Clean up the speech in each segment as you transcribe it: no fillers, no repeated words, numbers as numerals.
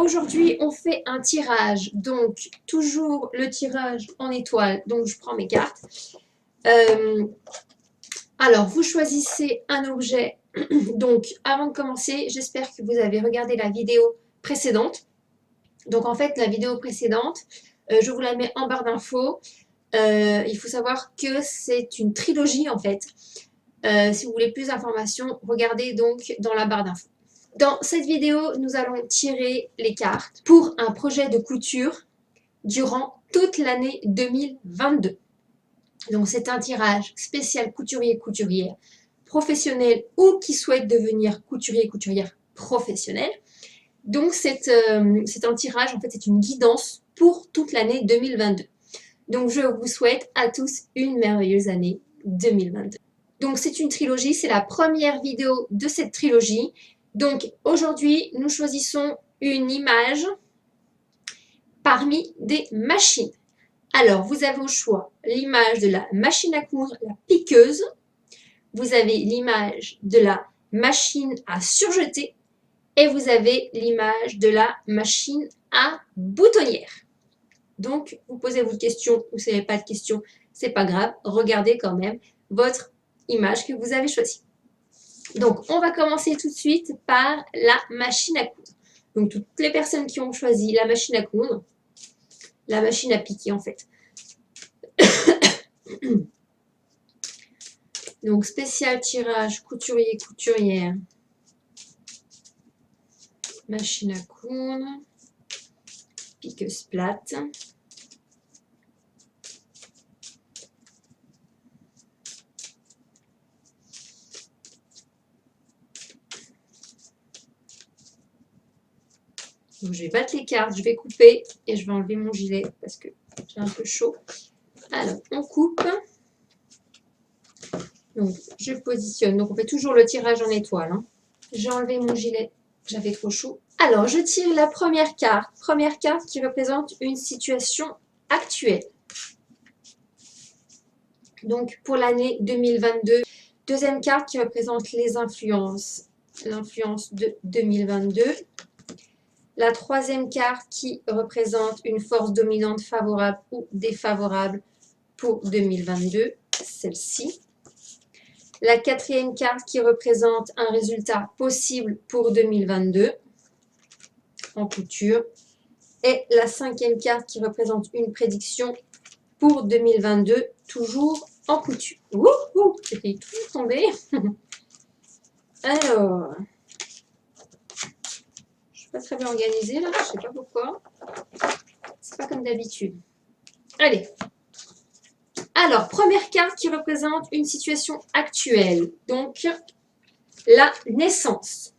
Aujourd'hui, on fait un tirage. Donc, toujours le tirage en étoile. Donc, je prends mes cartes. Alors, vous choisissez un objet. Donc, avant de commencer, j'espère que vous avez regardé la vidéo précédente. Donc, en fait, la vidéo précédente, je vous la mets en barre d'infos. Il faut savoir que c'est une trilogie, en fait. Si vous voulez plus d'informations, regardez donc dans la barre d'infos. Dans cette vidéo, nous allons tirer les cartes pour un projet de couture durant toute l'année 2022. Donc, c'est un tirage spécial couturier-couturière professionnel ou qui souhaite devenir couturier-couturière professionnel. Donc, c'est un tirage, en fait, c'est une guidance pour toute l'année 2022. Donc, je vous souhaite à tous une merveilleuse année 2022. Donc, c'est une trilogie, c'est la première vidéo de cette trilogie. Donc, aujourd'hui, nous choisissons une image parmi des machines. Alors, vous avez au choix l'image de la machine à coudre, la piqueuse. Vous avez l'image de la machine à surjeter. Et vous avez l'image de la machine à boutonnière. Donc, vous posez votre question, vous ne savez pas de question, c'est pas grave. Regardez quand même votre image que vous avez choisie. Donc, on va commencer tout de suite par la machine à coudre. Donc, toutes les personnes qui ont choisi la machine à coudre, la machine à piquer en fait. Donc, spécial tirage couturier-couturière. Machine à coudre. Piqueuse plate. Donc, je vais battre les cartes, je vais couper et je vais enlever mon gilet parce que j'ai un peu chaud. Alors, on coupe. Donc, je positionne. Donc, on fait toujours le tirage en étoile. Hein. J'ai enlevé mon gilet, j'avais trop chaud. Alors, je tire la première carte. Première carte qui représente une situation actuelle. Donc, pour l'année 2022. Deuxième carte qui représente les influences. L'influence de 2022. La troisième carte qui représente une force dominante favorable ou défavorable pour 2022, celle-ci. La quatrième carte qui représente un résultat possible pour 2022 en couture. Et la cinquième carte qui représente une prédiction pour 2022, toujours en couture. Wouhou, j'ai fait tout tomber. Alors... pas très bien organisé là, je sais pas pourquoi. C'est pas comme d'habitude. Allez. Alors, première carte qui représente une situation actuelle. Donc, la naissance.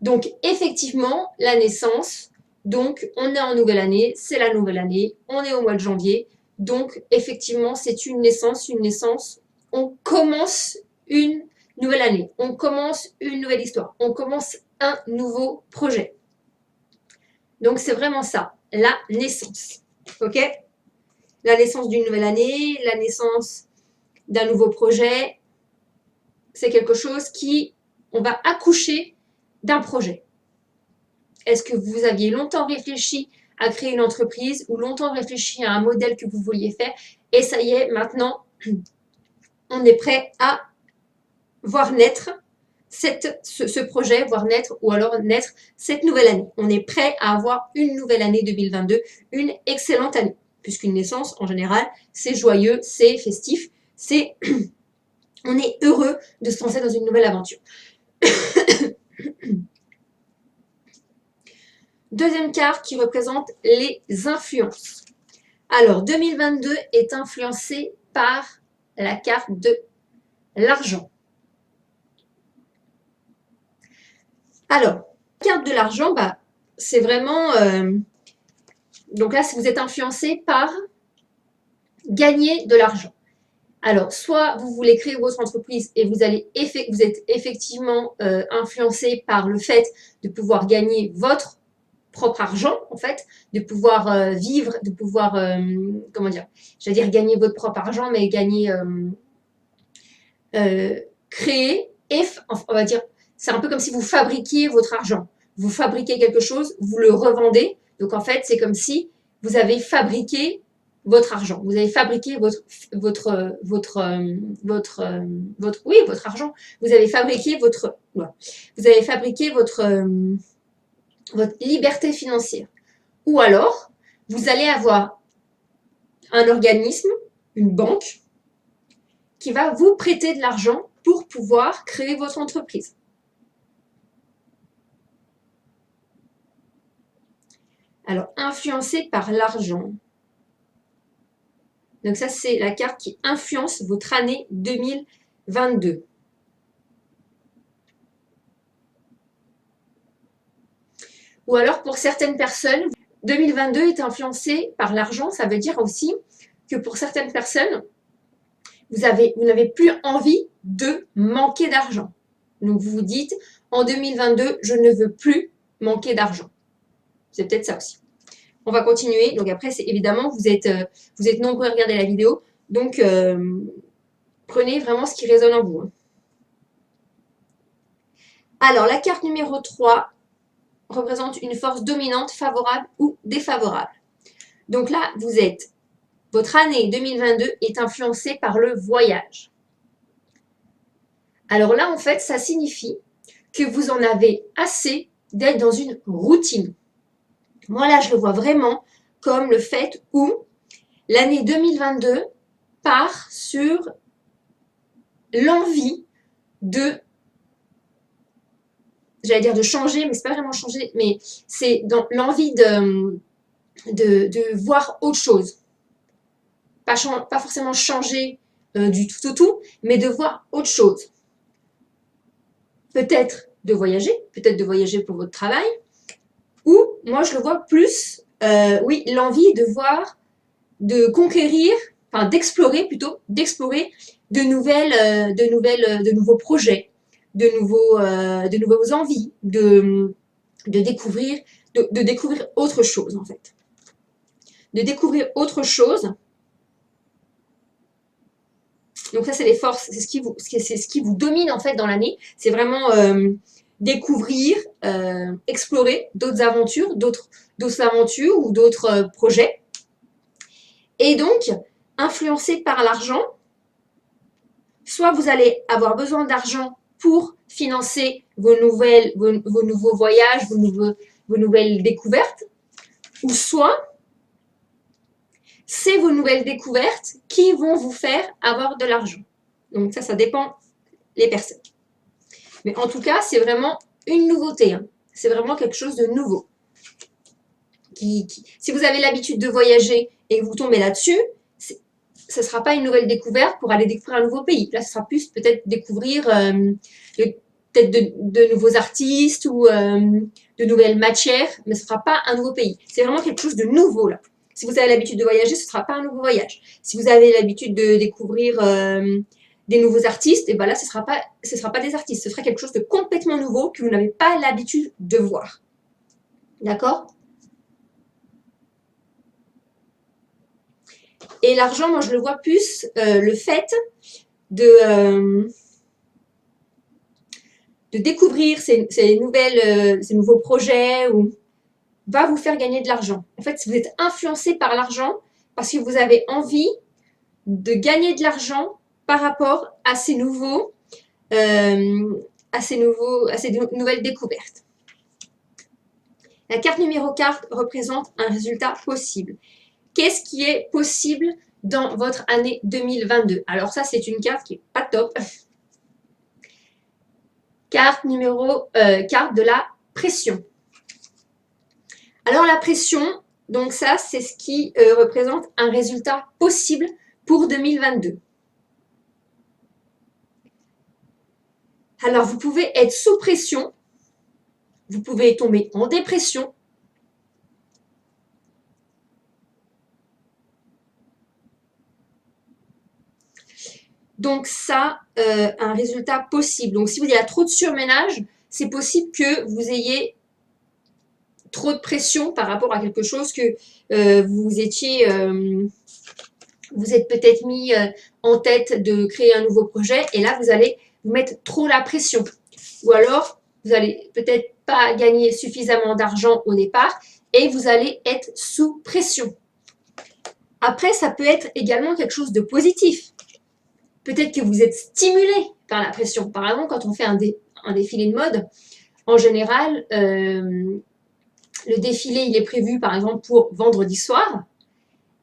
Donc, effectivement, la naissance. Donc, on est en nouvelle année, c'est la nouvelle année. On est au mois de janvier. Donc, effectivement, c'est une naissance. Une naissance. On commence une nouvelle année. On commence une nouvelle histoire. On commence un nouveau projet. Donc, c'est vraiment ça, la naissance. OK? La naissance d'une nouvelle année, la naissance d'un nouveau projet. C'est quelque chose qui, on va accoucher d'un projet. Est-ce que vous aviez longtemps réfléchi à créer une entreprise ou longtemps réfléchi à un modèle que vous vouliez faire et ça y est, maintenant, on est prêt à voir naître ce projet, voir naître ou alors naître cette nouvelle année. On est prêt à avoir une nouvelle année 2022, une excellente année. Puisqu'une naissance, en général, c'est joyeux, c'est festif, c'est on est heureux de se lancer dans une nouvelle aventure. Deuxième carte qui représente les influences. Alors, 2022 est influencé par la carte de l'argent. Alors, la carte de l'argent, bah, c'est vraiment... donc là, si vous êtes influencé par gagner de l'argent. Alors, soit vous voulez créer votre entreprise et vous êtes effectivement influencé par le fait de pouvoir gagner votre propre argent, en fait, de pouvoir vivre, de pouvoir, comment dire, j'allais dire gagner votre propre argent, mais gagner, créer, et on va dire, c'est un peu comme si vous fabriquiez votre argent. vous fabriquez quelque chose, vous le revendez. Donc en fait, c'est comme si vous avez fabriqué votre argent. Vous avez fabriqué votre argent. Vous avez fabriqué votre liberté financière. Ou alors, vous allez avoir un organisme, une banque, qui va vous prêter de l'argent pour pouvoir créer votre entreprise. Alors, influencé par l'argent. Donc ça, c'est la carte qui influence votre année 2022. Ou alors, pour certaines personnes, 2022 est influencé par l'argent. Ça veut dire aussi que pour certaines personnes, vous n'avez plus envie de manquer d'argent. Donc, vous vous dites, en 2022, je ne veux plus manquer d'argent. C'est peut-être ça aussi. On va continuer. Donc après, c'est évidemment, vous êtes nombreux à regarder la vidéo. Donc, prenez vraiment ce qui résonne en vous. Alors, la carte numéro 3 représente une force dominante, favorable ou défavorable. Donc là, votre année 2022 est influencée par le voyage. Alors là, en fait, ça signifie que vous en avez assez d'être dans une routine. Moi, là, je le vois vraiment comme le fait où l'année 2022 part sur l'envie de, j'allais dire de changer, mais c'est pas vraiment changer, mais c'est dans l'envie de voir autre chose. Pas forcément changer du tout au tout, mais de voir autre chose. Peut-être de voyager pour votre travail, ou moi je le vois plus, oui, l'envie de voir, de conquérir, enfin d'explorer de nouveaux projets, de nouveaux envies, de découvrir autre chose en fait. De découvrir autre chose. Donc ça, c'est les forces, c'est ce qui vous domine en fait dans l'année. C'est vraiment découvrir, explorer d'autres aventures ou d'autres projets. Et donc, influencé par l'argent, soit vous allez avoir besoin d'argent pour financer vos nouveaux voyages, vos nouvelles découvertes, ou soit c'est vos nouvelles découvertes qui vont vous faire avoir de l'argent. Donc ça dépend les personnes. Mais en tout cas, c'est vraiment une nouveauté. Hein. C'est vraiment quelque chose de nouveau. Si vous avez l'habitude de voyager et que vous tombez là-dessus, ce ne sera pas une nouvelle découverte pour aller découvrir un nouveau pays. Là, ce sera plus peut-être découvrir peut-être de nouveaux artistes ou de nouvelles matières, mais ce ne sera pas un nouveau pays. C'est vraiment quelque chose de nouveau là. Si vous avez l'habitude de voyager, ce ne sera pas un nouveau voyage. Si vous avez l'habitude de découvrir des nouveaux artistes, et ben là, ce sera pas des artistes. Ce sera quelque chose de complètement nouveau que vous n'avez pas l'habitude de voir. D'accord ? Et l'argent, moi, je le vois plus le fait de découvrir ces nouveaux projets ou va vous faire gagner de l'argent. En fait, si vous êtes influencé par l'argent parce que vous avez envie de gagner de l'argent par rapport à ces nouvelles découvertes. La carte numéro 4 représente un résultat possible. Qu'est-ce qui est possible dans votre année 2022? Alors ça, c'est une carte qui n'est pas top. Carte de la pression. Alors la pression, donc ça, c'est ce qui représente un résultat possible pour 2022. Alors vous pouvez être sous pression, vous pouvez tomber en dépression. Donc ça, un résultat possible. Donc si vous y a trop de surménage, c'est possible que vous ayez trop de pression par rapport à quelque chose que vous êtes peut-être mis en tête de créer un nouveau projet et là vous allez vous mettre trop la pression. Ou alors vous allez peut-être pas gagner suffisamment d'argent au départ et vous allez être sous pression. Après, ça peut être également quelque chose de positif. Peut-être que vous êtes stimulé par la pression. Par exemple, quand on fait un défilé de mode, en général, le défilé, il est prévu par exemple pour vendredi soir.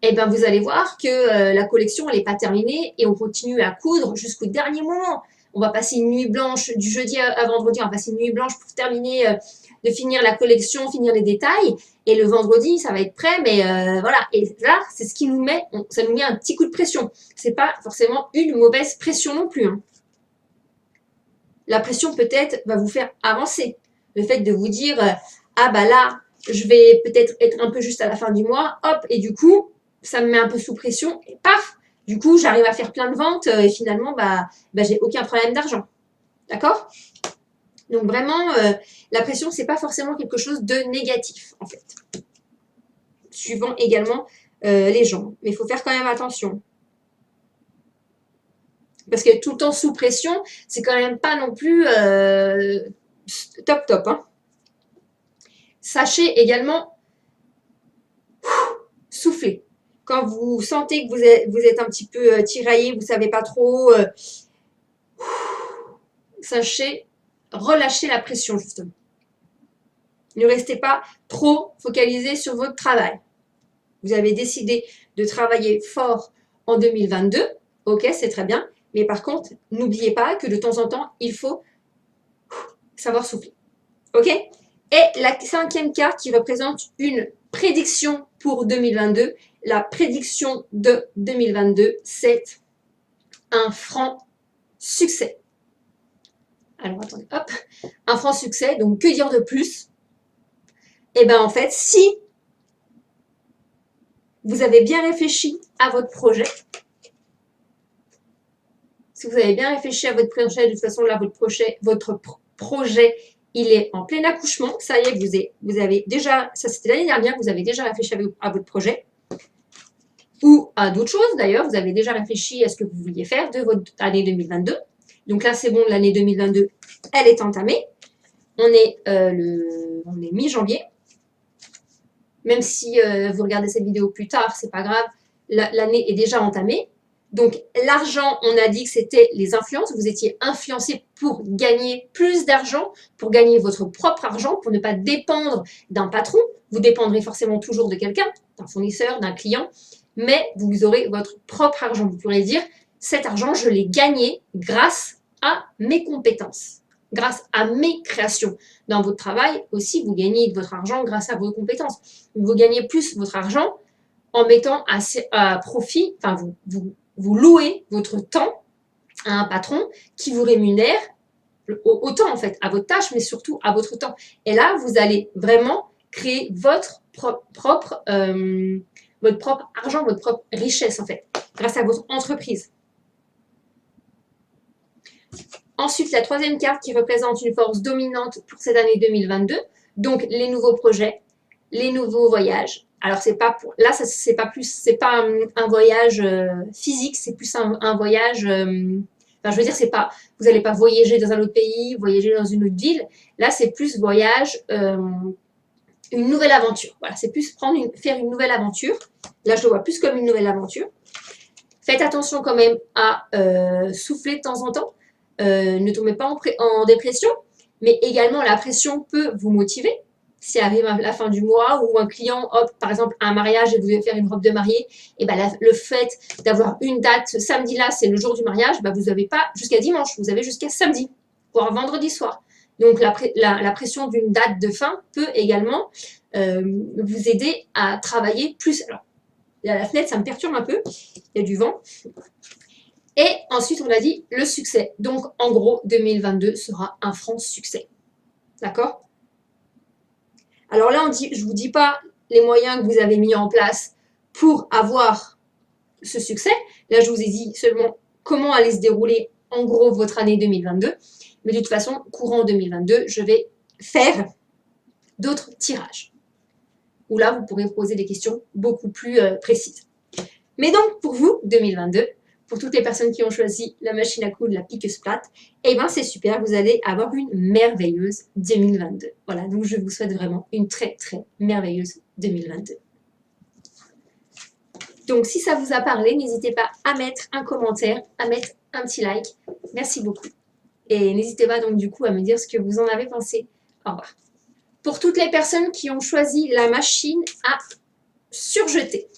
Et bien, vous allez voir que la collection, elle n'est pas terminée et on continue à coudre jusqu'au dernier moment. On va passer une nuit blanche, du jeudi à vendredi, on va passer une nuit blanche pour terminer, de finir la collection, finir les détails. Et le vendredi, ça va être prêt, mais voilà. Et là, c'est ce qui nous met, ça nous met un petit coup de pression. C'est pas forcément une mauvaise pression non plus. Hein. La pression, peut-être, va vous faire avancer. Le fait de vous dire, ah bah là, je vais peut-être être un peu juste à la fin du mois, hop, et du coup, ça me met un peu sous pression, et paf, du coup, j'arrive à faire plein de ventes, et finalement, j'ai aucun problème d'argent. D'accord? Donc vraiment, la pression, c'est pas forcément quelque chose de négatif, en fait. Suivant également les gens. Mais il faut faire quand même attention. Parce que tout le temps sous pression, c'est quand même pas non plus top. Hein. Sachez également souffler. Quand vous sentez que vous êtes un petit peu tiraillé, vous ne savez pas trop, sachez relâcher la pression justement. Ne restez pas trop focalisé sur votre travail. Vous avez décidé de travailler fort en 2022, ok, c'est très bien. Mais par contre, n'oubliez pas que de temps en temps, il faut savoir souffler. Ok? Et la 5e carte qui représente une prédiction pour 2022. La prédiction de 2022, c'est un franc succès. Alors, attendez, hop. Un franc succès, donc que dire de plus? Eh bien, en fait, si vous avez bien réfléchi à votre projet, si vous avez bien réfléchi à votre projet, de toute façon, là, votre projet, il est en plein accouchement. Ça y est, vous avez déjà, ça c'était l'année dernière, vous avez déjà réfléchi à votre projet. Ou à d'autres choses, d'ailleurs, vous avez déjà réfléchi à ce que vous vouliez faire de votre année 2022. Donc là, c'est bon, l'année 2022, elle est entamée. On est mi-janvier. Même si vous regardez cette vidéo plus tard, c'est pas grave, l'année est déjà entamée. Donc, l'argent, on a dit que c'était les influences. Vous étiez influencé pour gagner plus d'argent, pour gagner votre propre argent, pour ne pas dépendre d'un patron. Vous dépendrez forcément toujours de quelqu'un, d'un fournisseur, d'un client, mais vous aurez votre propre argent. Vous pourrez dire, cet argent, je l'ai gagné grâce à mes compétences, grâce à mes créations. Dans votre travail aussi, vous gagnez de votre argent grâce à vos compétences. Vous gagnez plus votre argent en mettant à profit, enfin, vous louez votre temps à un patron qui vous rémunère autant en fait à votre tâche, mais surtout à votre temps. Et là, vous allez vraiment créer votre propre argent, votre propre richesse en fait, grâce à votre entreprise. Ensuite, la 3e carte qui représente une force dominante pour cette année 2022, donc les nouveaux projets, les nouveaux voyages. Alors c'est pas pour, là c'est pas un voyage physique, c'est plus un voyage. Enfin, je veux dire, c'est pas, vous n'allez pas voyager dans un autre pays, voyager dans une autre ville. Là, c'est plus voyage, une nouvelle aventure. Voilà, c'est plus faire une nouvelle aventure. Là, je le vois plus comme une nouvelle aventure. Faites attention quand même à souffler de temps en temps. Ne tombez pas en dépression, mais également la pression peut vous motiver. Si arrive à la fin du mois ou un client, hop, par exemple, un mariage et vous devez faire une robe de mariée, et ben le fait d'avoir une date, ce samedi-là, c'est le jour du mariage, ben vous n'avez pas jusqu'à dimanche, vous avez jusqu'à samedi, voire vendredi soir. Donc la pression d'une date de fin peut également vous aider à travailler plus. Alors, la fenêtre, ça me perturbe un peu, il y a du vent. Et ensuite, on a dit le succès. Donc, en gros, 2022 sera un franc succès. D'accord? Alors là, je ne vous dis pas les moyens que vous avez mis en place pour avoir ce succès. Là, je vous ai dit seulement comment allait se dérouler en gros votre année 2022. Mais de toute façon, courant 2022, je vais faire d'autres tirages. Où là, vous pourrez poser des questions beaucoup plus précises. Mais donc, pour vous, 2022, pour toutes les personnes qui ont choisi la machine à coudre, la piqueuse plate, eh bien c'est super, vous allez avoir une merveilleuse 2022. Voilà, donc je vous souhaite vraiment une très très merveilleuse 2022. Donc si ça vous a parlé, n'hésitez pas à mettre un commentaire, à mettre un petit like. Merci beaucoup. Et n'hésitez pas donc du coup à me dire ce que vous en avez pensé. Au revoir. Pour toutes les personnes qui ont choisi la machine à surjeter.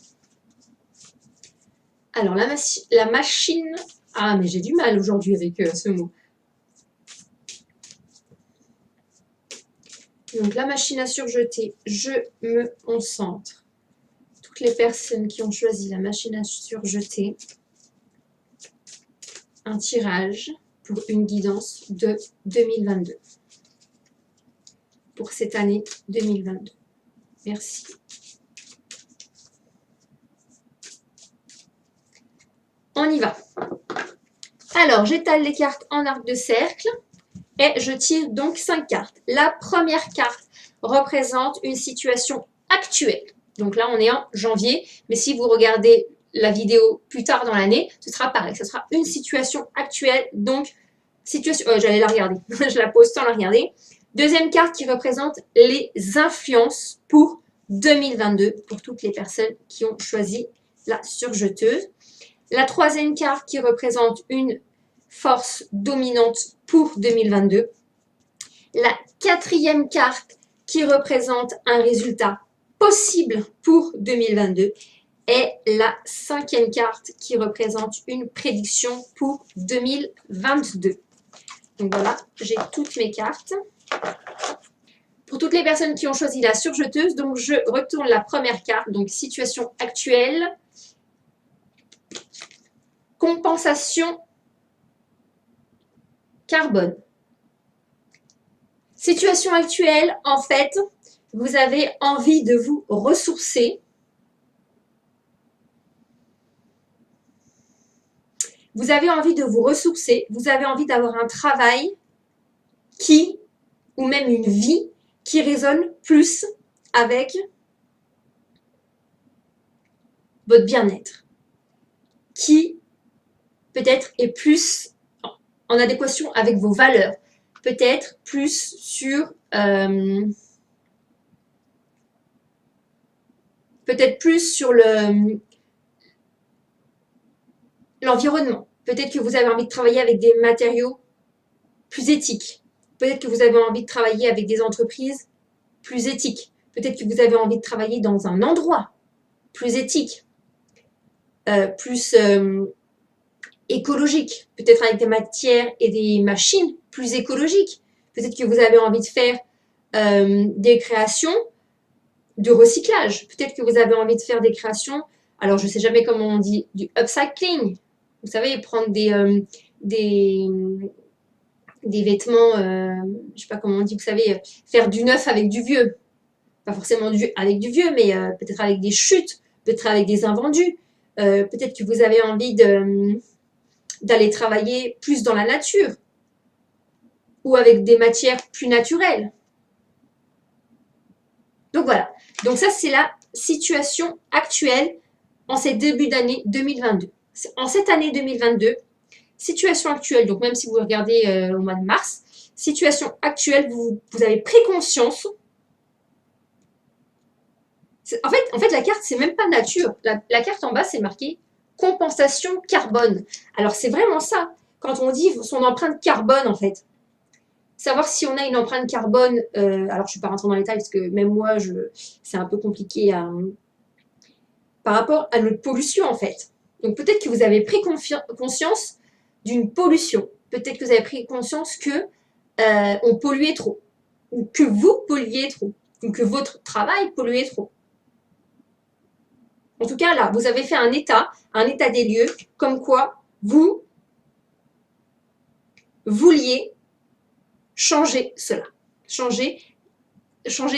Alors, la machine... Ah, mais j'ai du mal aujourd'hui avec ce mot. Donc, la machine à surjeter, je me concentre. Toutes les personnes qui ont choisi la machine à surjeter, un tirage pour une guidance de 2022. Pour cette année 2022. Merci. On y va. Alors, j'étale les cartes en arc de cercle et je tire donc 5 cartes. La première carte représente une situation actuelle. Donc là, on est en janvier, mais si vous regardez la vidéo plus tard dans l'année, ce sera pareil. Ce sera une situation actuelle, donc situation... j'allais la regarder, je la pose sans la regarder. Deuxième carte qui représente les influences pour 2022, pour toutes les personnes qui ont choisi la surjeteuse. La troisième carte qui représente une force dominante pour 2022. La quatrième carte qui représente un résultat possible pour 2022. Et la cinquième carte qui représente une prédiction pour 2022. Donc voilà, j'ai toutes mes cartes. Pour toutes les personnes qui ont choisi la surjeteuse, donc je retourne la première carte, donc situation actuelle. Compensation carbone. Situation actuelle, en fait, vous avez envie de vous ressourcer. Vous avez envie de vous ressourcer, vous avez envie d'avoir un travail qui, ou même une vie, qui résonne plus avec votre bien-être, qui peut-être est plus en adéquation avec vos valeurs, peut-être plus sur l'environnement. Peut-être que vous avez envie de travailler avec des matériaux plus éthiques. Peut-être que vous avez envie de travailler avec des entreprises plus éthiques. Peut-être que vous avez envie de travailler dans un endroit plus éthique, plus écologique. Peut-être avec des matières et des machines plus écologiques. Peut-être que vous avez envie de faire des créations de recyclage. Peut-être que vous avez envie de faire des créations, alors je ne sais jamais comment on dit, du upcycling. Vous savez, prendre des vêtements, je ne sais pas comment on dit, vous savez, faire du neuf avec du vieux. Pas forcément avec du vieux, mais peut-être avec des chutes, peut-être avec des invendus. Peut-être que vous avez envie d'aller travailler plus dans la nature ou avec des matières plus naturelles. Donc voilà. Donc ça, c'est la situation actuelle en ces débuts d'année 2022. En cette année 2022, situation actuelle, donc même si vous regardez au mois de mars, situation actuelle, vous avez pris conscience. En fait, la carte, c'est même pas nature. La carte en bas, c'est marqué compensation carbone. Alors, c'est vraiment ça. Quand on dit son empreinte carbone, en fait. Savoir si on a une empreinte carbone, alors je ne suis pas rentrée dans les détails parce que même moi, c'est un peu compliqué par rapport à notre pollution, en fait. Donc, peut-être que vous avez pris conscience d'une pollution. Peut-être que vous avez pris conscience que on polluait trop. Ou que vous polluiez trop. Ou que votre travail polluait trop. En tout cas, là, vous avez fait un état des lieux, comme quoi vous vouliez changer cela. Changer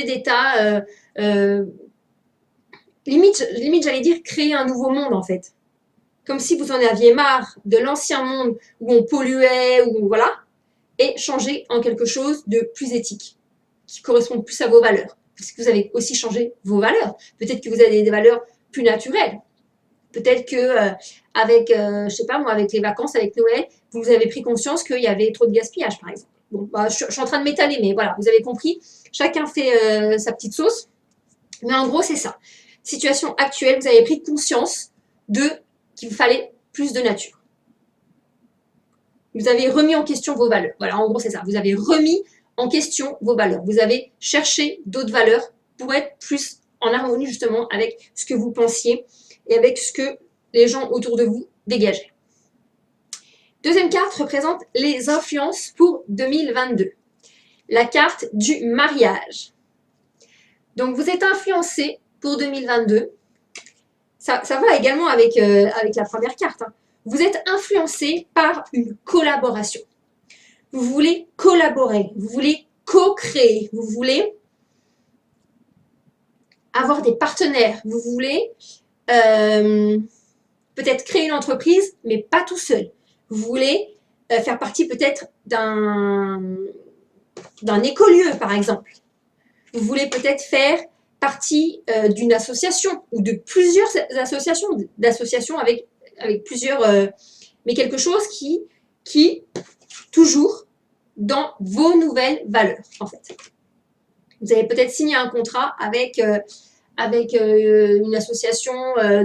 d'état, limite j'allais dire créer un nouveau monde, en fait. Comme si vous en aviez marre de l'ancien monde où on polluait, ou voilà, et changer en quelque chose de plus éthique, qui correspond plus à vos valeurs. Parce que vous avez aussi changé vos valeurs. Peut-être que vous avez des valeurs plus naturelles. Peut-être que avec, je sais pas moi, avec les vacances, avec Noël, vous avez pris conscience qu'il y avait trop de gaspillage, par exemple. Bon, bah, je suis en train de m'étaler, mais voilà, vous avez compris. Chacun fait sa petite sauce. Mais en gros, c'est ça. Situation actuelle, vous avez pris conscience qu'il vous fallait plus de nature. Vous avez remis en question vos valeurs. Voilà, en gros, c'est ça. Vous avez remis en question vos valeurs. Vous avez cherché d'autres valeurs pour être plus en harmonie justement avec ce que vous pensiez et avec ce que les gens autour de vous dégageaient. Deuxième carte représente les influences pour 2022. La carte du mariage. Donc, vous êtes influencé pour 2022. Ça va également avec la première carte. Hein. Vous êtes influencé par une collaboration. Vous voulez collaborer, vous voulez co-créer, vous voulez avoir des partenaires, vous voulez peut-être créer une entreprise, mais pas tout seul. Vous voulez faire partie peut-être d'un écolieu, par exemple. Vous voulez peut-être faire partie d'une association ou de plusieurs associations avec plusieurs, mais quelque chose qui toujours dans vos nouvelles valeurs, en fait. Vous avez peut-être signé un contrat avec une association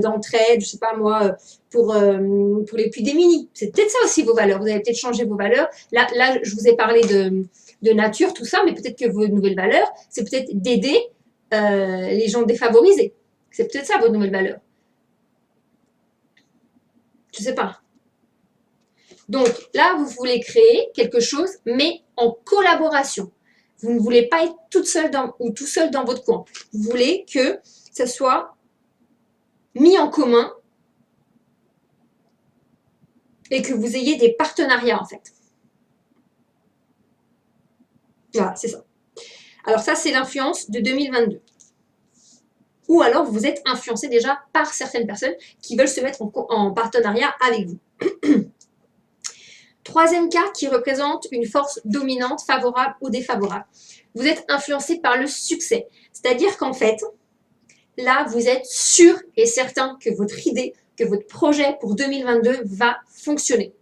d'entraide, je sais pas moi, pour les plus démunis. C'est peut-être ça aussi vos valeurs. Vous avez peut-être changé vos valeurs. Là, je vous ai parlé de nature, tout ça, mais peut-être que vos nouvelles valeurs, c'est peut-être d'aider les gens défavorisés. C'est peut-être ça votre nouvelle valeur. Je sais pas. Donc là, vous voulez créer quelque chose, mais en collaboration. Vous ne voulez pas être toute seule ou tout seul dans votre coin. Vous voulez que ça soit mis en commun et que vous ayez des partenariats, en fait. Voilà, c'est ça. Alors ça, c'est l'influence de 2022. Ou alors, vous êtes influencé déjà par certaines personnes qui veulent se mettre en partenariat avec vous. Troisième carte qui représente une force dominante, favorable ou défavorable. Vous êtes influencé par le succès. C'est-à-dire qu'en fait, là, vous êtes sûr et certain que votre idée, que votre projet pour 2022 va fonctionner.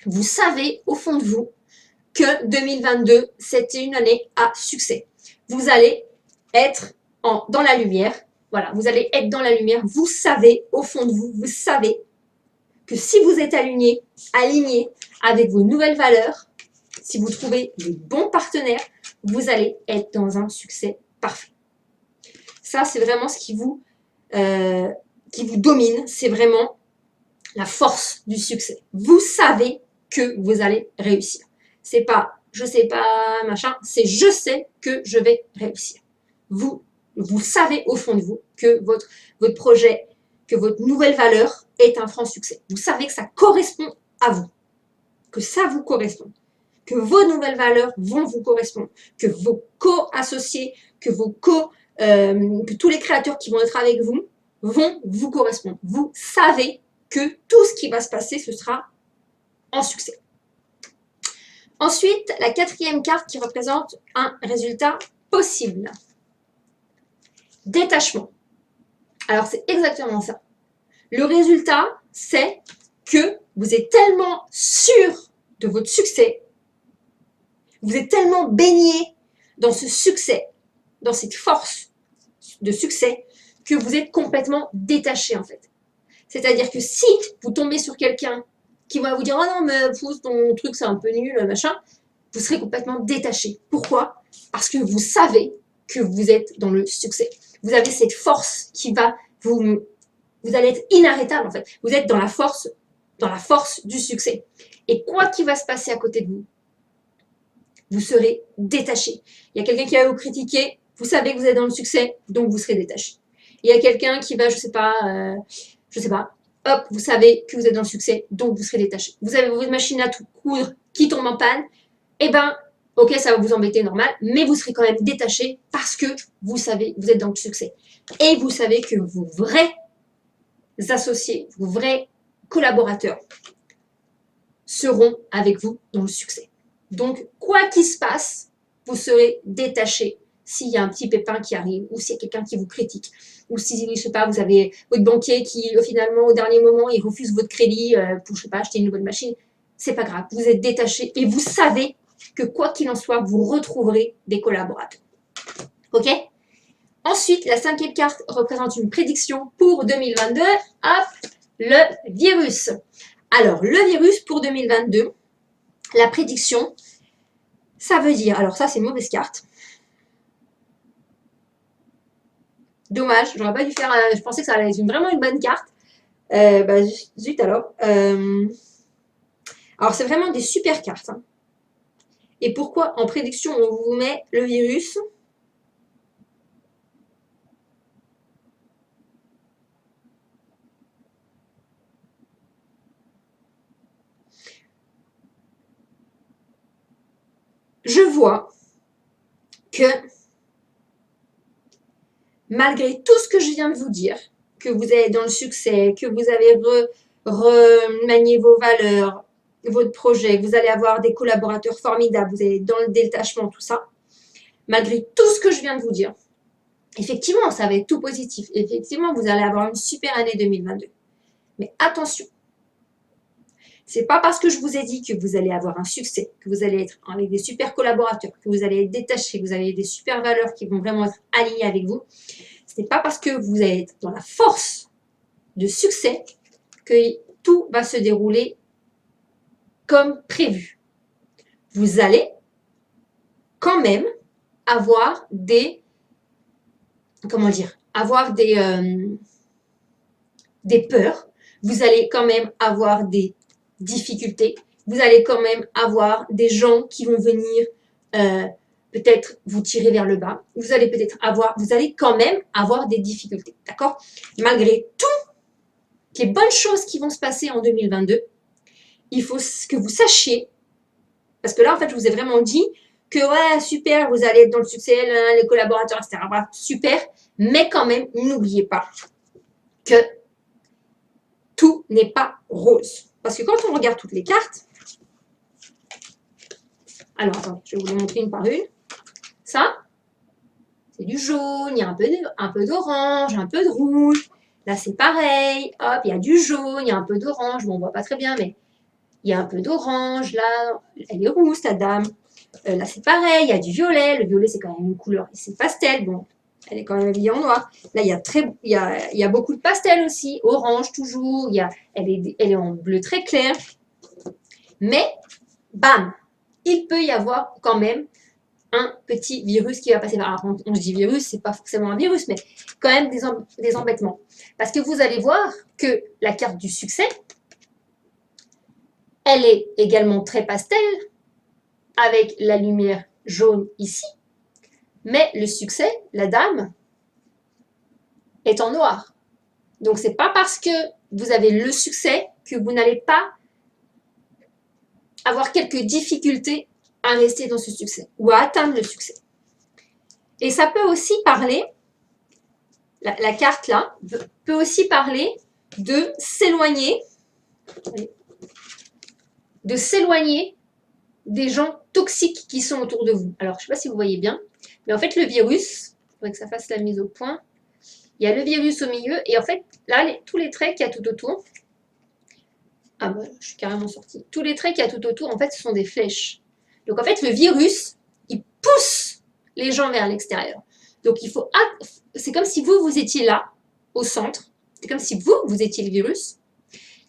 Vous savez au fond de vous que 2022, c'était une année à succès. Vous allez être dans la lumière. Voilà, vous allez être dans la lumière. Vous savez au fond de vous, vous savez que si vous êtes aligné avec vos nouvelles valeurs, si vous trouvez les bons partenaires, vous allez être dans un succès parfait. Ça, c'est vraiment ce qui vous domine. C'est vraiment la force du succès. Vous savez que vous allez réussir. C'est pas je sais pas, machin, c'est je sais que je vais réussir. Vous savez au fond de vous que votre projet, que votre nouvelle valeur est un franc succès. Vous savez que ça correspond à vous, que ça vous correspond, que vos nouvelles valeurs vont vous correspondre, que vos co-associés, que tous les créateurs qui vont être avec vous vont vous correspondre. Vous savez que tout ce qui va se passer, ce sera en succès. Ensuite, la quatrième carte qui représente un résultat possible. Détachement. Alors, c'est exactement ça. Le résultat, c'est que vous êtes tellement sûr de votre succès, vous êtes tellement baigné dans ce succès, dans cette force de succès, que vous êtes complètement détaché en fait. C'est-à-dire que si vous tombez sur quelqu'un qui va vous dire « Oh non, mais pousse, ton truc c'est un peu nul, machin », vous serez complètement détaché. Pourquoi? Parce que vous savez que vous êtes dans le succès. Vous avez cette force qui va vous allez être inarrêtable en fait. Vous êtes dans la force du succès. Et quoi qu'il va se passer à côté de vous, vous serez détaché. Il y a quelqu'un qui va vous critiquer, vous savez que vous êtes dans le succès, donc vous serez détaché. Il y a quelqu'un qui va, je sais pas, hop, vous savez que vous êtes dans le succès, donc vous serez détaché. Vous avez votre machine à tout coudre qui tombe en panne, eh ben, ok, ça va vous embêter, normal, mais vous serez quand même détaché parce que vous savez, vous êtes dans le succès. Et vous savez que vos vrais associés, vos vrais collaborateurs seront avec vous dans le succès. Donc, quoi qu'il se passe, vous serez détaché. s'il y a un petit pépin qui arrive, ou s'il y a quelqu'un qui vous critique, ou si, je sais pas, vous avez votre banquier qui, finalement, au dernier moment, il refuse votre crédit pour, je sais pas, acheter une nouvelle machine, c'est pas grave, vous êtes détaché et vous savez que quoi qu'il en soit, vous retrouverez des collaborateurs. Ok? Ensuite, la 5e carte représente une prédiction pour 2022. Hop, le virus. Alors, le virus pour 2022, la prédiction, ça veut dire, alors ça c'est une mauvaise carte. Dommage, j'aurais pas dû faire, je pensais que ça allait être vraiment une bonne carte. Zut alors. Alors c'est vraiment des super cartes. Hein. Et pourquoi en prédiction on vous met le virus? Je vois que malgré tout ce que je viens de vous dire, que vous êtes dans le succès, que vous avez remanié vos valeurs, votre projet, que vous allez avoir des collaborateurs formidables, vous allez dans le détachement, tout ça, malgré tout ce que je viens de vous dire, effectivement, ça va être tout positif. Effectivement, vous allez avoir une super année 2022. Mais attention, c'est pas parce que je vous ai dit que vous allez avoir un succès, que vous allez être avec des super collaborateurs, que vous allez être détaché, que vous avez des super valeurs qui vont vraiment être alignées avec vous. Ce n'est pas parce que vous êtes dans la force de succès que tout va se dérouler comme prévu. Vous allez quand même avoir des, comment dire, avoir des peurs. Vous allez quand même avoir des difficultés. Vous allez quand même avoir des gens qui vont venir peut-être vous tirer vers le bas. Vous allez quand même avoir des difficultés. D'accord? Malgré toutes les bonnes choses qui vont se passer en 2022, il faut que vous sachiez, parce que là, en fait, je vous ai vraiment dit que, ouais, super, vous allez être dans le succès, les collaborateurs, etc. Super, mais quand même, n'oubliez pas que tout n'est pas rose. Parce que quand on regarde toutes les cartes, alors, attendez, je vais vous les montrer une par une. Ça, c'est du jaune, il y a un peu d'orange, un peu de rouge. Là, c'est pareil. Hop, il y a du jaune, il y a un peu d'orange. Bon, on ne voit pas très bien, mais il y a un peu d'orange. Là, elle est rousse, ta dame. Là, c'est pareil, il y a du violet. Le violet, c'est quand même une couleur, c'est pastel. Bon, elle est quand même habillée en noir. Là, il y a beaucoup de pastel aussi. Orange, toujours. Elle est en bleu très clair. Mais, bam, il peut y avoir quand même un petit virus qui va passer par. Alors, on se dit virus, c'est pas forcément un virus, mais quand même des embêtements. Parce que vous allez voir que la carte du succès, elle est également très pastel, avec la lumière jaune ici, mais le succès, la dame, est en noir. Donc, c'est pas parce que vous avez le succès que vous n'allez pas avoir quelques difficultés à rester dans ce succès ou à atteindre le succès. Et ça peut aussi parler, la carte là, peut aussi parler de s'éloigner des gens toxiques qui sont autour de vous. Alors, je ne sais pas si vous voyez bien, mais en fait, le virus, il faudrait que ça fasse la mise au point. Il y a le virus au milieu, et en fait, là, tous les traits qu'il y a tout autour, ah bah, je suis carrément sortie. Tous les traits qu'il y a tout autour, en fait, ce sont des flèches. Donc, en fait, le virus, il pousse les gens vers l'extérieur. Donc, c'est comme si vous étiez là, au centre. C'est comme si vous étiez le virus.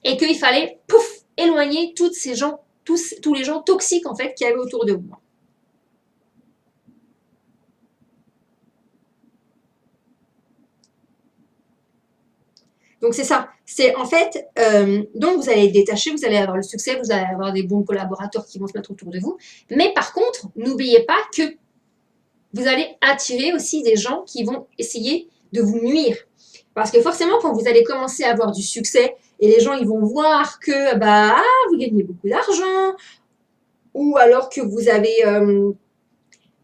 Et qu'il fallait, pouf, éloigner tous les gens toxiques, en fait, qu'il y avait autour de vous. Donc, c'est ça. C'est en fait, donc vous allez être détaché, vous allez avoir le succès, vous allez avoir des bons collaborateurs qui vont se mettre autour de vous. Mais par contre, n'oubliez pas que vous allez attirer aussi des gens qui vont essayer de vous nuire. Parce que forcément, quand vous allez commencer à avoir du succès et les gens ils vont voir que vous gagnez beaucoup d'argent, ou alors que vous avez,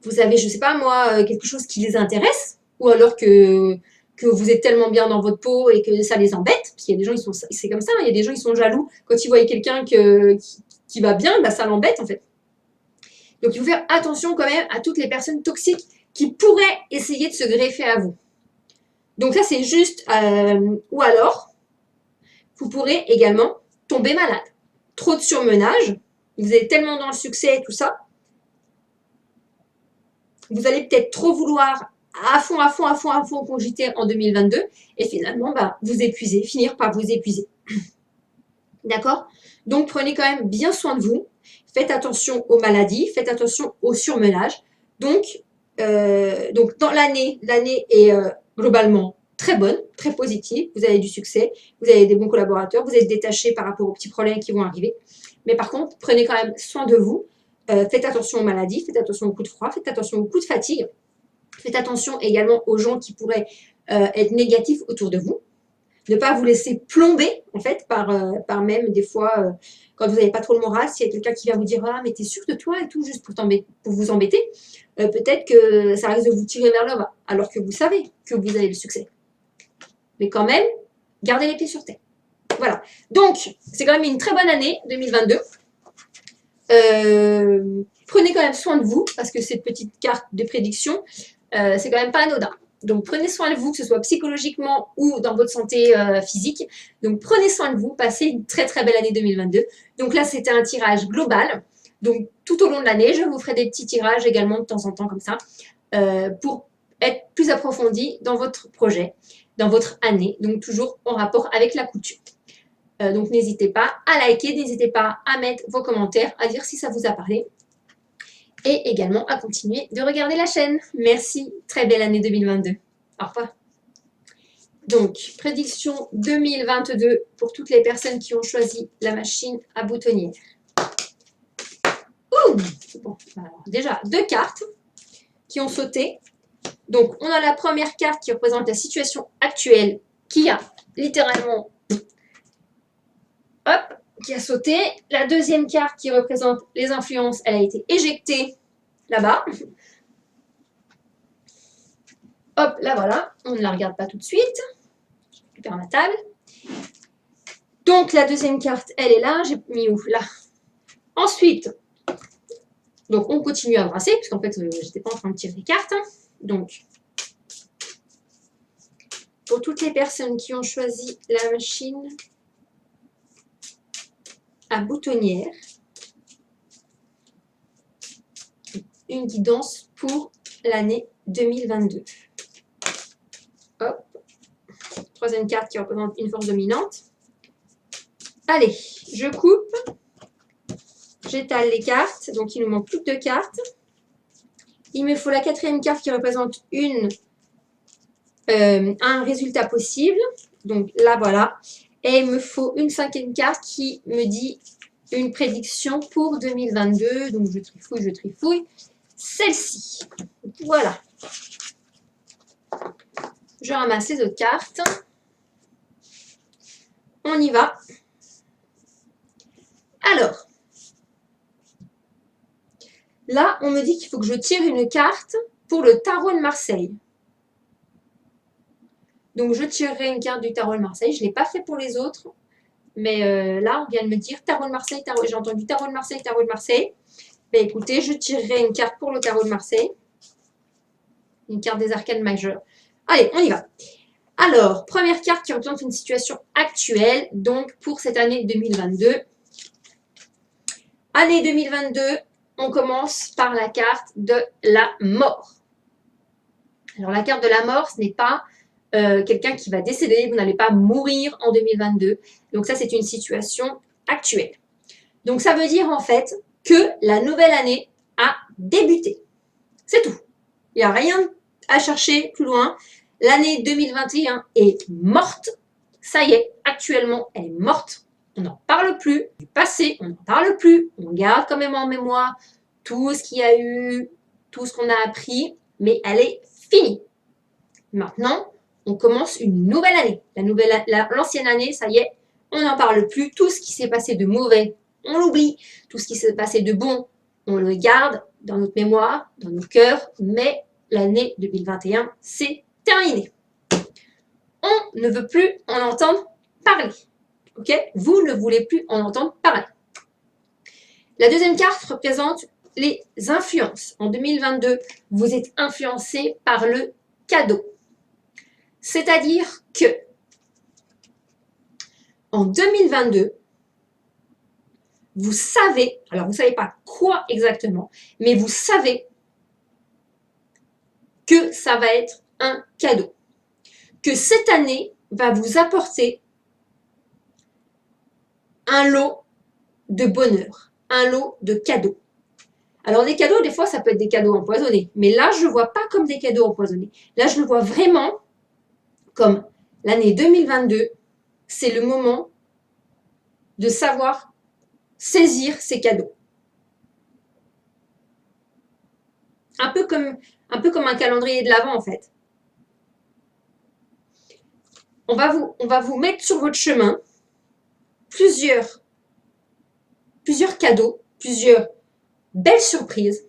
je sais pas moi, quelque chose qui les intéresse, ou alors que vous êtes tellement bien dans votre peau et que ça les embête, parce qu'il y a des gens, c'est comme ça, il y a des gens, ils sont jaloux. Quand ils voient quelqu'un qui va bien, ça l'embête en fait. Donc il faut faire attention quand même à toutes les personnes toxiques qui pourraient essayer de se greffer à vous. Donc ça, c'est juste, ou alors, vous pourrez également tomber malade. Trop de surmenage, vous êtes tellement dans le succès et tout ça, vous allez peut-être trop vouloir à fond cogiter en 2022 et finalement, vous épuiser, finir par vous épuiser. D'accord? Donc, prenez quand même bien soin de vous. Faites attention aux maladies, faites attention au surmenage. Donc dans l'année est globalement très bonne, très positive. Vous avez du succès, vous avez des bons collaborateurs, vous êtes détaché par rapport aux petits problèmes qui vont arriver. Mais par contre, prenez quand même soin de vous. Faites attention aux maladies, faites attention aux coups de froid, faites attention aux coups de fatigue. Faites attention également aux gens qui pourraient être négatifs autour de vous. Ne pas vous laisser plomber, en fait, par même des fois, quand vous n'avez pas trop le moral, s'il y a quelqu'un qui vient vous dire « Ah, mais t'es sûr de toi ?» et tout, juste pour vous embêter, peut-être que ça risque de vous tirer vers le bas, alors que vous savez que vous avez le succès. Mais quand même, gardez les pieds sur terre. Voilà. Donc, c'est quand même une très bonne année, 2022. Prenez quand même soin de vous, parce que cette petite carte de prédiction, c'est quand même pas anodin. Donc, prenez soin de vous, que ce soit psychologiquement ou dans votre santé physique. Donc, prenez soin de vous, passez une très très belle année 2022. Donc là, c'était un tirage global. Donc, tout au long de l'année, je vous ferai des petits tirages également de temps en temps comme ça pour être plus approfondi dans votre projet, dans votre année. Donc, toujours en rapport avec la couture. Donc, n'hésitez pas à liker, n'hésitez pas à mettre vos commentaires, à dire si ça vous a parlé. Et également à continuer de regarder la chaîne. Merci, très belle année 2022. Au revoir. Donc, prédiction 2022 pour toutes les personnes qui ont choisi la machine à boutonnière. Ouh, bon, alors, déjà, 2 cartes qui ont sauté. Donc, on a la première carte qui représente la situation actuelle qui a littéralement qui a sauté. La deuxième carte qui représente les influences, elle a été éjectée là-bas. Hop, là voilà, on ne la regarde pas tout de suite. Je récupère ma table. Donc la deuxième carte, elle est là. J'ai mis où? Là. Ensuite, donc on continue à brasser, parce qu'en fait, j'étais pas en train de tirer les cartes. Donc, pour toutes les personnes qui ont choisi la machine à boutonnière, une guidance pour l'année 2022. Hop. Troisième carte qui représente une force dominante. Allez, je coupe. J'étale les cartes. Donc, il nous manque plus que 2 cartes. Il me faut la 4e carte qui représente un résultat possible. Donc, là, voilà. Et il me faut une 5e carte qui me dit une prédiction pour 2022. Donc, je trifouille. Celle-ci. Voilà. Je ramasse les autres cartes. On y va. Alors, là, on me dit qu'il faut que je tire une carte pour le tarot de Marseille. Donc, je tirerai une carte du tarot de Marseille. Je ne l'ai pas fait pour les autres. Mais là, on vient de me dire tarot de Marseille, tarot. J'ai entendu tarot de Marseille, tarot de Marseille. Ben, écoutez, je tirerai une carte pour le tarot de Marseille. Une carte des arcanes majeures. Allez, on y va. Alors, première carte qui représente une situation actuelle, donc pour cette année 2022. Année 2022, on commence par la carte de la mort. Alors, la carte de la mort, ce n'est pas quelqu'un qui va décéder, vous n'allez pas mourir en 2022. Donc ça, c'est une situation actuelle. Donc ça veut dire en fait que la nouvelle année a débuté. C'est tout. Il n'y a rien à chercher plus loin. L'année 2021 est morte. Ça y est, actuellement, elle est morte. On n'en parle plus. Du passé, on n'en parle plus. On garde quand même en mémoire tout ce qu'il y a eu, tout ce qu'on a appris, mais elle est finie. Maintenant, on commence une nouvelle année. L'ancienne année, ça y est, on n'en parle plus. Tout ce qui s'est passé de mauvais, on l'oublie. Tout ce qui s'est passé de bon, on le garde dans notre mémoire, dans nos cœurs, mais l'année 2021, c'est terminé. On ne veut plus en entendre parler. Ok? Vous ne voulez plus en entendre parler. La deuxième carte représente les influences. En 2022, vous êtes influencé par le cadeau. C'est-à-dire que en 2022, vous savez, alors vous ne savez pas quoi exactement, mais vous savez que ça va être un cadeau. Que cette année va vous apporter un lot de bonheur, un lot de cadeaux. Alors des cadeaux, des fois, ça peut être des cadeaux empoisonnés. Mais là, je ne le vois pas comme des cadeaux empoisonnés. Là, je le vois vraiment comme l'année 2022, c'est le moment de savoir saisir ces cadeaux. Un peu comme un calendrier de l'Avent, en fait. On va vous mettre sur votre chemin plusieurs cadeaux, plusieurs belles surprises.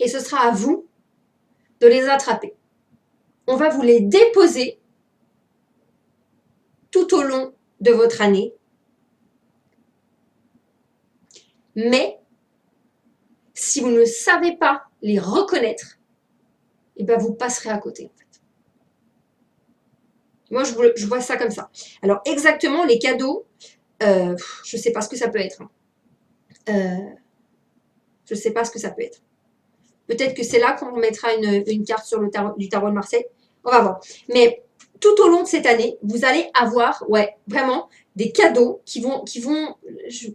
Et ce sera à vous de les attraper. On va vous les déposer tout au long de votre année. Mais si vous ne savez pas les reconnaître, eh ben vous passerez à côté, en fait. Moi, je vois ça comme ça. Alors, exactement, les cadeaux, je ne sais pas ce que ça peut être. Je ne sais pas ce que ça peut être. Peut-être que c'est là qu'on mettra une carte sur du tarot de Marseille. On va voir. Mais tout au long de cette année, vous allez avoir, ouais, vraiment des cadeaux qui vont,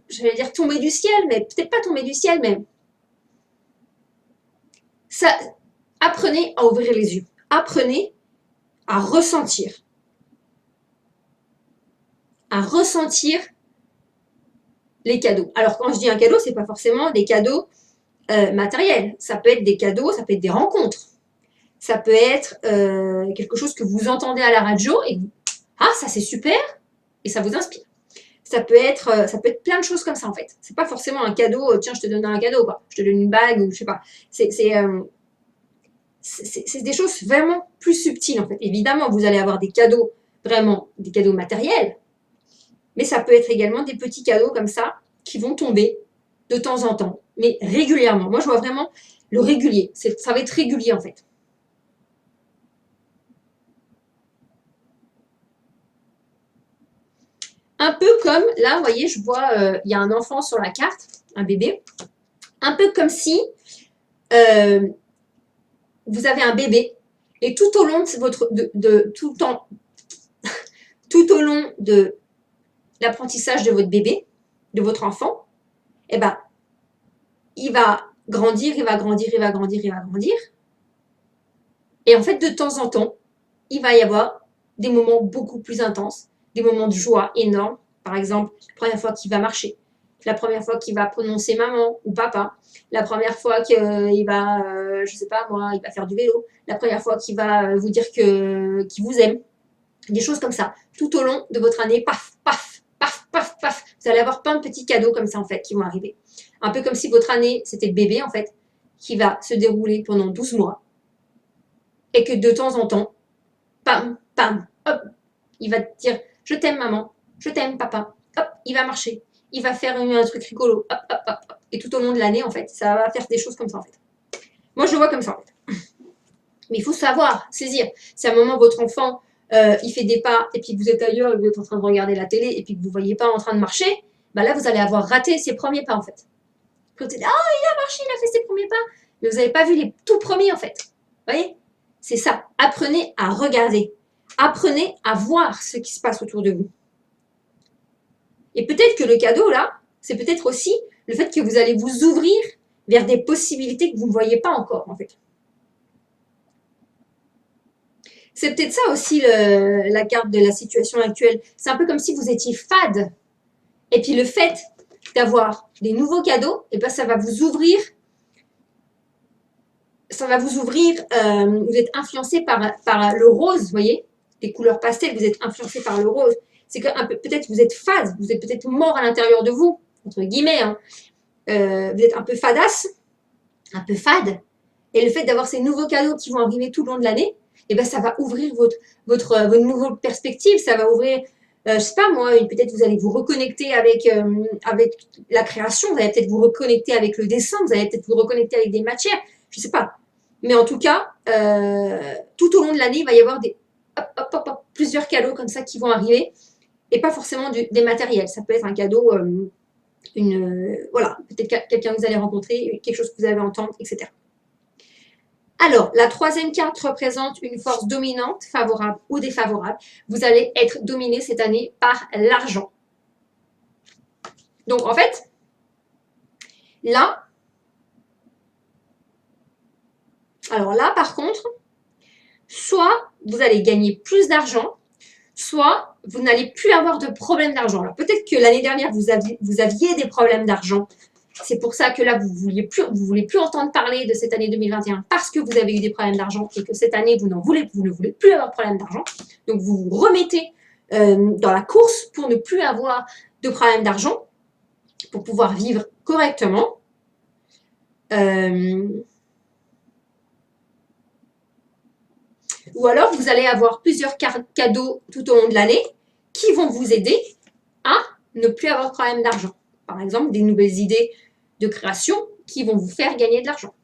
j'allais dire tomber du ciel, mais peut-être pas tomber du ciel, mais ça, apprenez à ouvrir les yeux. Apprenez à ressentir. À ressentir les cadeaux. Alors, quand je dis un cadeau, c'est pas forcément des cadeaux matériels. Ça peut être des cadeaux, ça peut être des rencontres. Ça peut être quelque chose que vous entendez à la radio et vous, ah, ça c'est super, et ça vous inspire. Ça peut être plein de choses comme ça en fait. C'est pas forcément un cadeau, tiens, je te donne un cadeau, quoi. Je te donne une bague ou je sais pas. C'est des choses vraiment plus subtiles en fait. Évidemment, vous allez avoir des cadeaux, vraiment des cadeaux matériels, mais ça peut être également des petits cadeaux comme ça qui vont tomber de temps en temps, mais régulièrement. Moi, je vois vraiment le régulier. Ça va être régulier en fait. Un peu comme, là, vous voyez, je vois, il y a un enfant sur la carte, un bébé. Un peu comme si vous avez un bébé et tout au long tout au long de l'apprentissage de votre bébé, de votre enfant, eh ben, il va grandir, il va grandir, il va grandir, il va grandir. Et en fait, de temps en temps, il va y avoir des moments beaucoup plus intenses, des moments de joie énormes. Par exemple, la première fois qu'il va marcher, la première fois qu'il va prononcer maman ou papa, la première fois qu'il va, je sais pas moi, il va faire du vélo, la première fois qu'il va vous dire qu'il vous aime, des choses comme ça. Tout au long de votre année, paf, paf, paf, paf, paf, vous allez avoir plein de petits cadeaux comme ça en fait qui vont arriver. Un peu comme si votre année, c'était le bébé en fait, qui va se dérouler pendant 12 mois et que de temps en temps, pam, pam, hop, il va te dire « Je t'aime maman, je t'aime papa ». Hop, il va marcher, il va faire un truc rigolo, hop, hop, hop, hop. Et tout au long de l'année, en fait, ça va faire des choses comme ça, en fait. Moi, je le vois comme ça, en fait. Mais il faut savoir, saisir. Si à un moment, votre enfant, il fait des pas, et puis vous êtes ailleurs, et vous êtes en train de regarder la télé, et puis que vous ne voyez pas en train de marcher, bah là, vous allez avoir raté ses premiers pas, en fait. Quand vous dites « Ah, il a marché, il a fait ses premiers pas ». Mais vous n'avez pas vu les tout premiers, en fait. Vous voyez ? C'est ça. Apprenez à regarder. Apprenez à voir ce qui se passe autour de vous. Et peut-être que le cadeau, là, c'est peut-être aussi le fait que vous allez vous ouvrir vers des possibilités que vous ne voyez pas encore, en fait. C'est peut-être ça aussi la carte de la situation actuelle. C'est un peu comme si vous étiez fade. Et puis le fait d'avoir des nouveaux cadeaux, et ben ça va vous ouvrir. Ça va vous ouvrir. Vous êtes influencé par le rose, vous voyez, les couleurs pastel. Vous êtes influencé par le rose. C'est que peut-être vous êtes fade. Vous êtes peut-être mort à l'intérieur de vous, entre guillemets. Hein. Vous êtes un peu fadasse, un peu fade. Et le fait d'avoir ces nouveaux cadeaux qui vont arriver tout le long de l'année, eh ben, ça va ouvrir votre nouvelle perspective, ça va ouvrir je sais pas moi, peut-être vous allez vous reconnecter avec la création, vous allez peut-être vous reconnecter avec le dessin, vous allez peut-être vous reconnecter avec des matières, je sais pas. Mais en tout cas, tout au long de l'année, il va y avoir plusieurs cadeaux comme ça qui vont arriver, et pas forcément des matériels. Ça peut être un cadeau, voilà, peut-être quelqu'un que vous allez rencontrer, quelque chose que vous allez entendre, etc. Alors, la troisième carte représente une force dominante, favorable ou défavorable. Vous allez être dominé cette année par l'argent. Donc, en fait, là, alors là, par contre, soit vous allez gagner plus d'argent, soit vous n'allez plus avoir de problème d'argent. Alors, peut-être que l'année dernière, vous aviez des problèmes d'argent. C'est pour ça que là, vous ne voulez plus entendre parler de cette année 2021 parce que vous avez eu des problèmes d'argent et que cette année, vous ne voulez plus avoir de problème d'argent. Donc, vous vous remettez dans la course pour ne plus avoir de problème d'argent, pour pouvoir vivre correctement. Ou alors, vous allez avoir plusieurs cadeaux tout au long de l'année qui vont vous aider à ne plus avoir de problème d'argent. Par exemple, des nouvelles idées de création qui vont vous faire gagner de l'argent.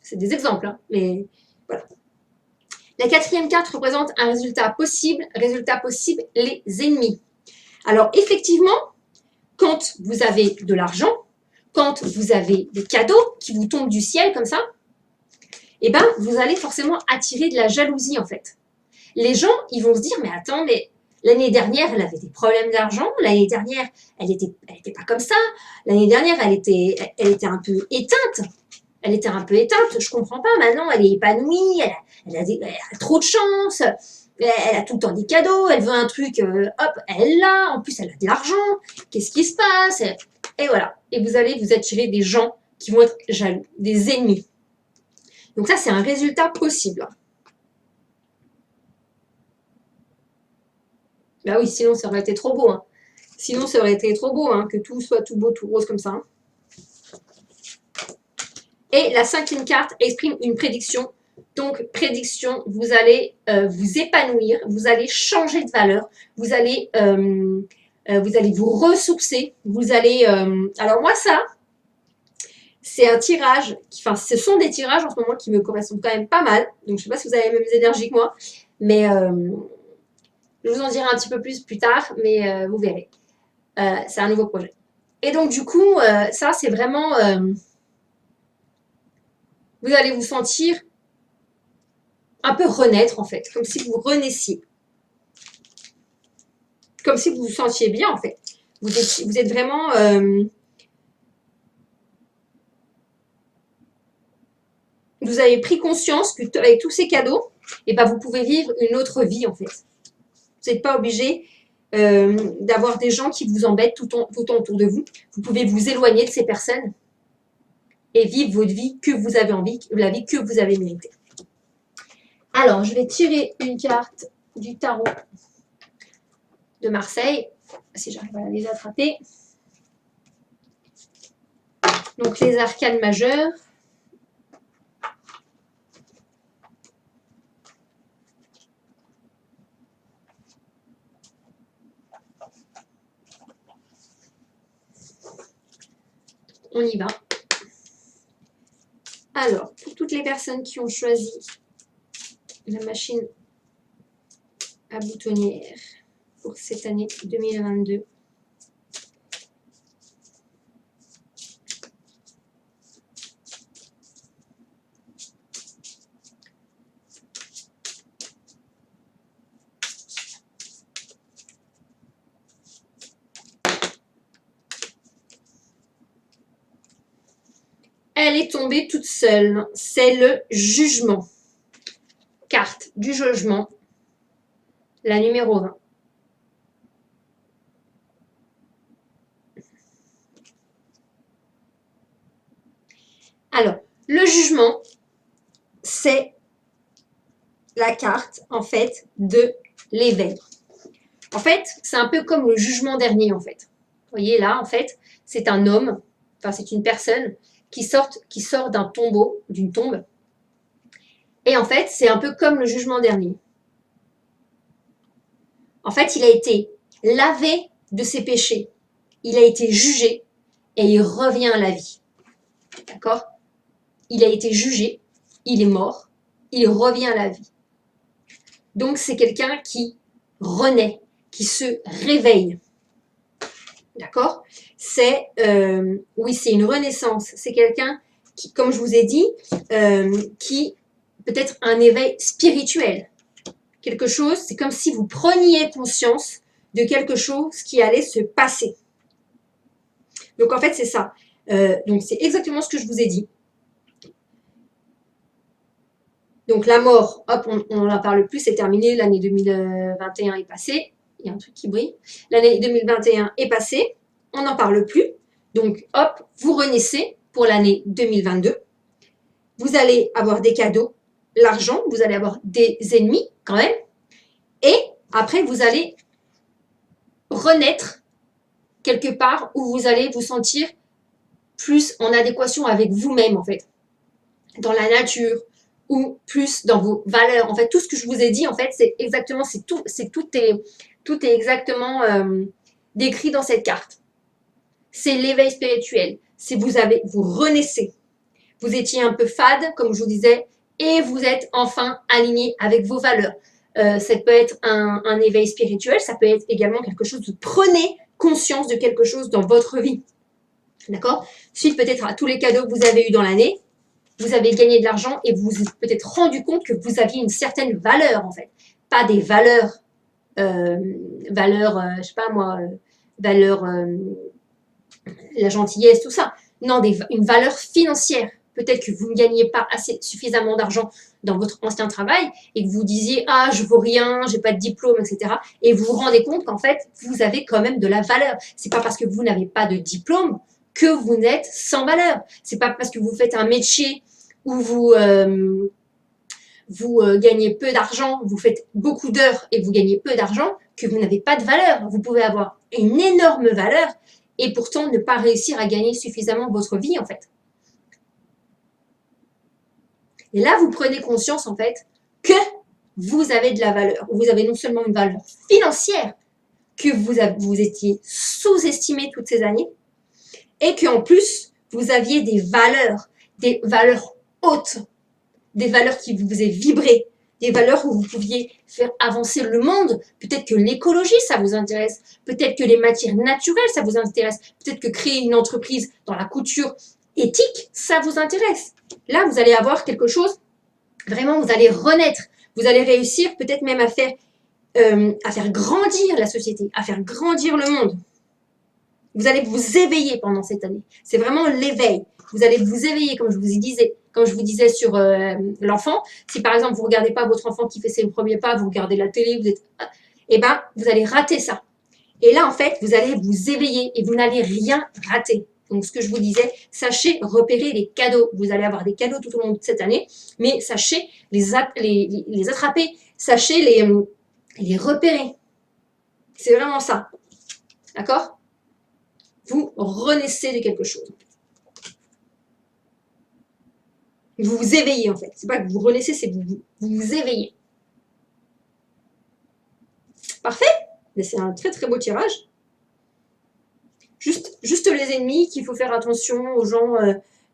C'est des exemples, hein, mais voilà. La quatrième carte représente un résultat possible, les ennemis. Alors, effectivement, quand vous avez de l'argent, quand vous avez des cadeaux qui vous tombent du ciel comme ça, eh ben, vous allez forcément attirer de la jalousie, en fait. Les gens, ils vont se dire, mais attends, mais l'année dernière, elle avait des problèmes d'argent. L'année dernière, elle était pas comme ça. L'année dernière, elle était un peu éteinte. Elle était un peu éteinte. Je comprends pas. Maintenant, elle est épanouie. Elle a trop de chance. Elle a tout le temps des cadeaux. Elle veut un truc, hop, elle l'a. En plus, elle a de l'argent. Qu'est-ce qui se passe? Et voilà. Et vous allez vous attirer des gens qui vont être jaloux, des ennemis. Donc ça, c'est un résultat possible. Bah oui, sinon ça aurait été trop beau. Hein. Sinon, ça aurait été trop beau, hein, que tout soit tout beau, tout rose comme ça. Hein. Et la cinquième carte exprime une prédiction. Donc, prédiction, vous allez vous épanouir, vous allez changer de valeur, vous allez vous ressourcer, vous allez... alors moi, ça, c'est un tirage, enfin, ce sont des tirages en ce moment qui me correspondent quand même pas mal. Donc, je ne sais pas si vous avez les mêmes énergies que moi, mais je vous en dirai un petit peu plus tard, mais vous verrez. C'est un nouveau projet. Et donc, du coup, ça, c'est vraiment... vous allez vous sentir un peu renaître, en fait. Comme si vous renaissiez. Comme si vous vous sentiez bien, en fait. Vous êtes vraiment... vous avez pris conscience qu'avec tous ces cadeaux, eh ben, vous pouvez vivre une autre vie, en fait. Vous n'êtes pas obligé d'avoir des gens qui vous embêtent tout autour de vous. Vous pouvez vous éloigner de ces personnes et vivre votre vie que vous avez envie, la vie que vous avez méritée. Alors, je vais tirer une carte du tarot de Marseille, si j'arrive à les attraper. Donc, les arcanes majeures. On y va. Alors, pour toutes les personnes qui ont choisi la machine à boutonnière pour cette année 2022, elle est tombée toute seule. C'est le jugement. Carte du jugement, la numéro 20. Alors, le jugement, c'est la carte, en fait, de l'éveil. En fait, c'est un peu comme le jugement dernier, en fait. Vous voyez, là, en fait, c'est un homme, enfin, c'est une personne qui sort d'un tombeau, d'une tombe. Et en fait, c'est un peu comme le jugement dernier. En fait, il a été lavé de ses péchés. Il a été jugé et il revient à la vie. D'accord? Il a été jugé, il est mort, il revient à la vie. Donc, c'est quelqu'un qui renaît, qui se réveille. D'accord? Oui, c'est une renaissance. C'est quelqu'un qui, comme je vous ai dit, qui peut-être un éveil spirituel. Quelque chose, c'est comme si vous preniez conscience de quelque chose qui allait se passer. Donc, en fait, c'est ça. Donc, c'est exactement ce que je vous ai dit. Donc, la mort, hop, on n'en parle plus, c'est terminé. L'année 2021 est passée. Il y a un truc qui brille. L'année 2021 est passée. On n'en parle plus. Donc, hop, vous renaissez pour l'année 2022. Vous allez avoir des cadeaux, l'argent, vous allez avoir des ennemis quand même. Et après, vous allez renaître quelque part où vous allez vous sentir plus en adéquation avec vous-même, en fait, dans la nature ou plus dans vos valeurs. En fait, tout ce que je vous ai dit, en fait, c'est exactement, tout est exactement décrit dans cette carte. C'est l'éveil spirituel. C'est vous renaissez. Vous étiez un peu fade, comme je vous disais, et vous êtes enfin aligné avec vos valeurs. Ça peut être un éveil spirituel, ça peut être également quelque chose, vous prenez conscience de quelque chose dans votre vie. D'accord? Suite peut-être à tous les cadeaux que vous avez eus dans l'année, vous avez gagné de l'argent et vous vous êtes peut-être rendu compte que vous aviez une certaine valeur, en fait. Pas des valeurs, je sais pas moi, la gentillesse, tout ça. Non, une valeur financière. Peut-être que vous ne gagnez pas suffisamment d'argent dans votre ancien travail et que vous disiez « Ah, je vaux rien, j'ai pas de diplôme, etc. » Et vous vous rendez compte qu'en fait, vous avez quand même de la valeur. C'est pas parce que vous n'avez pas de diplôme que vous n'êtes sans valeur. C'est pas parce que vous faites un métier où vous gagnez peu d'argent, vous faites beaucoup d'heures et vous gagnez peu d'argent que vous n'avez pas de valeur. Vous pouvez avoir une énorme valeur et pourtant ne pas réussir à gagner suffisamment votre vie, en fait. Et là, vous prenez conscience, en fait, que vous avez de la valeur. Vous avez non seulement une valeur financière, que vous étiez sous-estimé toutes ces années, et qu'en plus, vous aviez des valeurs hautes, des valeurs qui vous faisaient vibrer, des valeurs où vous pouviez faire avancer le monde. Peut-être que l'écologie, ça vous intéresse. Peut-être que les matières naturelles, ça vous intéresse. Peut-être que créer une entreprise dans la couture éthique, ça vous intéresse. Là, vous allez avoir quelque chose, vraiment, vous allez renaître. Vous allez réussir peut-être même à faire grandir la société, à faire grandir le monde. Vous allez vous éveiller pendant cette année. C'est vraiment l'éveil. Vous allez vous éveiller, comme je vous disais sur l'enfant. Si par exemple, vous ne regardez pas votre enfant qui fait ses premiers pas, vous regardez la télé, vous allez rater ça. Et là, en fait, vous allez vous éveiller et vous n'allez rien rater. Donc, ce que je vous disais, sachez repérer les cadeaux. Vous allez avoir des cadeaux tout au long de cette année, mais sachez les attraper, sachez les repérer. C'est vraiment ça. D'accord? Vous renaissez de quelque chose. Vous vous éveillez, en fait. C'est pas que vous renaissez, c'est que vous vous éveillez. Parfait? Mais c'est un très très beau tirage. Juste les ennemis, qu'il faut faire attention aux gens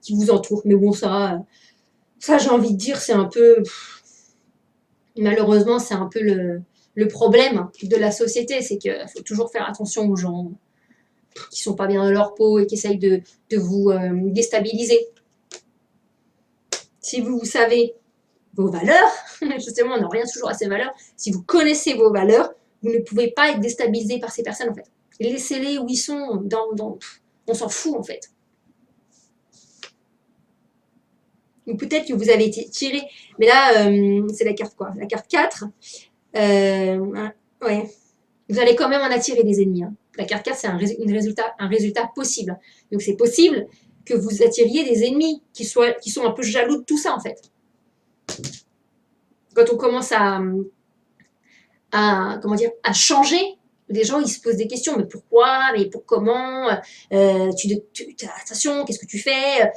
qui vous entourent. Mais bon, ça j'ai envie de dire, c'est un peu... malheureusement, c'est un peu le problème de la société. C'est qu'il faut toujours faire attention aux gens qui sont pas bien dans leur peau et qui essayent de vous déstabiliser. Si vous savez vos valeurs, justement, on en revient toujours à ces valeurs, si vous connaissez vos valeurs, vous ne pouvez pas être déstabilisé par ces personnes, en fait. Laissez-les où ils sont, on s'en fout, en fait. Ou peut-être que vous avez été tiré, mais là, c'est la carte quoi? La carte 4. Ouais. Vous allez quand même en attirer des ennemis. Hein. La carte 4, c'est un résultat possible. Donc, c'est possible que vous attiriez des ennemis qui sont un peu jaloux de tout ça, en fait. Quand on commence à changer, les gens, ils se posent des questions. Mais pourquoi? Mais pour comment? Attention, qu'est-ce que tu fais?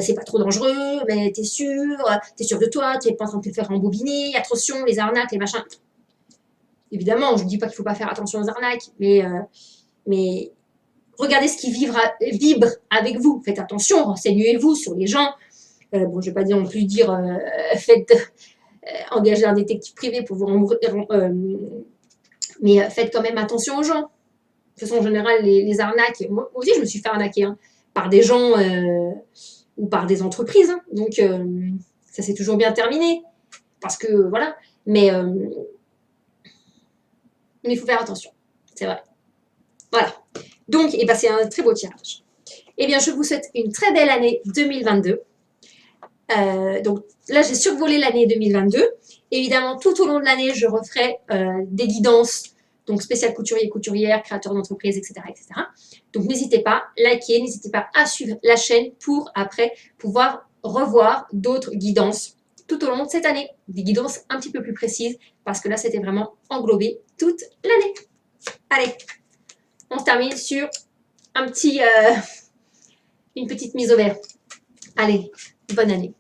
C'est pas trop dangereux? Mais t'es sûr de toi? T'es pas en train de te faire embobiner? Attention, les arnaques, les machins. évidemment, je ne dis pas qu'il ne faut pas faire attention aux arnaques, mais regardez ce qui vibre avec vous. Faites attention, renseignez-vous sur les gens. Bon, je ne vais pas dire non plus dire engager un détective privé pour vous mais faites quand même attention aux gens. De toute façon, en général, les arnaques, moi aussi, je me suis fait arnaquer par des gens ou par des entreprises. Hein. Donc, ça s'est toujours bien terminé. Parce que, voilà. Mais il faut faire attention. C'est vrai. Voilà. Donc, et ben, c'est un très beau tirage. Eh bien, je vous souhaite une très belle année 2022. Donc là, j'ai survolé l'année 2022. Évidemment, tout au long de l'année, je referai des guidances, donc spécial couturier, couturière, créateur d'entreprise, etc., etc. Donc n'hésitez pas, likez, n'hésitez pas à suivre la chaîne pour après pouvoir revoir d'autres guidances tout au long de cette année. Des guidances un petit peu plus précises parce que là, c'était vraiment englobé toute l'année. Allez, on se termine sur une petite mise au vert. Allez, bonne année.